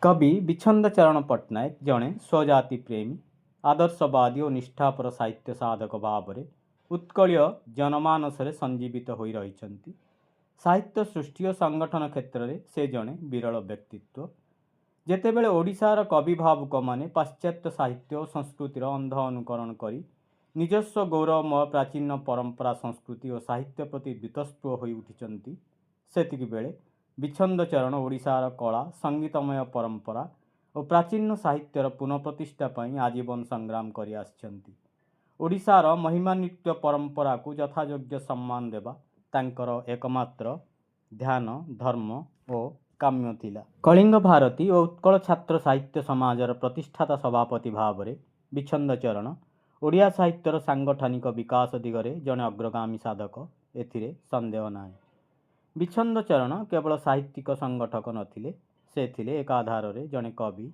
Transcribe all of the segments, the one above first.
कवि विछंद चरण पट्टनायक जड़े स्वजाति प्रेमी आदर्शवादी और निष्ठापर साहित्य साधक भाव में उत्कलीय जनमानस संजीवित हो रही। साहित्य सृष्टि और संगठन क्षेत्र में से जड़े विरल व्यक्तित्व। जेतेबेले ओडिशार कवि भावुक माने पाश्चात्य साहित्य और संस्कृतिर अंध अनुकरण करी निजस्व गौरवमय प्राचीन परंपरा संस्कृति और साहित्य प्रति बीतस्पृह हो उठिचंती, सेतिकी बेले विछंद चरण ओडिशार कला संगीतमय परंपरा और प्राचीन साहित्यर पुनःप्रतिष्ठा पर आजीवन संग्राम करि आछंती। ओडिशार महिमान्वित परंपरा को यथायोग्य सम्मान देवा तांकर एकमात्र ध्यान धर्म और काम्य थिला। कलिंग भारती और उत्कल छात्र साहित्य समाजर प्रतिष्ठाता सभापति भाव में विछंद चरण ओडिया साहित्यर सांगठनिक विकास दिगरे जड़े अग्रगामी साधक, एथिरे संदेह ना। विछंद चरण केवल साहित्यिक संगठक नथिले, से थिले एकाधार रे जड़े कवि,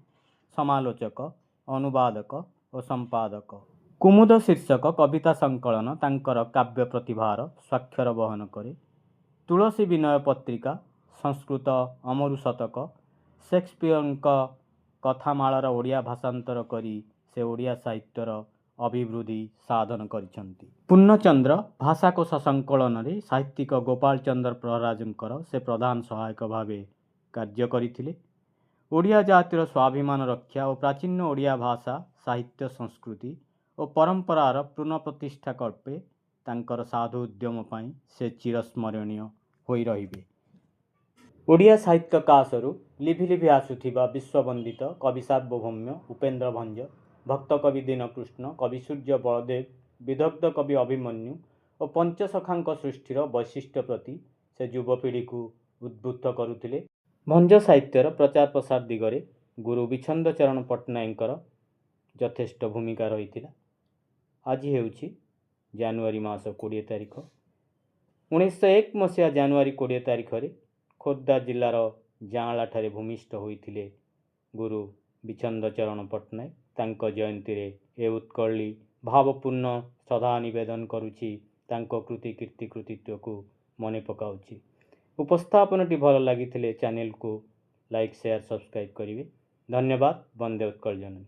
समालोचक, अनुवादक और संपादक। कुमुद शीर्षक कविता संकलन तांकर काव्य प्रतिभार स्वाक्षर बहन करे। तुलसी विनय पत्रिका, संस्कृत अमरु शतक, शेक्सपियर कथामालार ओडिया भाषांतर करी से ओडिया साहित्यर अभिवृद्धि साधन करिसंती। पूर्णचंद्र भाषाकोश संकलन रे साहित्यिक गोपाल चंद्र प्रहराजंकर से प्रधान सहायक भावे कार्य करिथिले। ओडिया जातिर स्वाभिमान रक्षा और प्राचीन ओडिया भाषा साहित्य संस्कृति और परंपरार पुनःप्रतिष्ठा कल्पे तांकर साधु उद्यम पाई से चिरस्मरणीय होई रहिबे। ओडिया साहित्य काशरु लिभि लिभि आसुथिबा विश्ववंदित कवि सार्वभौम्य उपेन्द्र भंज, भक्त कवि दीनकृष्ण, कवि सूर्य बलदेव, विदग्ध कवि अभिमन्यु और पंचसखांक सृष्टिर वैशिष्ट्य प्रति से युवपीढ़ी को उद्बुद्ध करुथिले। भंज साहित्यर प्रचार प्रसार दिगरे गुरु विछंद चरण पट्टनायकर यथेष्ट भूमिका रही। आज हेउछि जानुआरी मास 20 तारिख 1901 मसीहा जानुआरी 20 तारिख रे खोर्धा जिलार जाँला ठारे भूमिष्ठ होइथिले गुरु विछंद चरण पट्टनायक। तांको जयंती रे ए उत्कली भावपूर्ण श्रद्धा निवेदन करुछि, तांको कृति कीर्ति कृतित्व को मने पकाउछि। उपस्थापनटी भल लागिथिले चैनल को लाइक शेयर सब्सक्राइब करिवे। धन्यवाद। वंदे उत्कल जननी।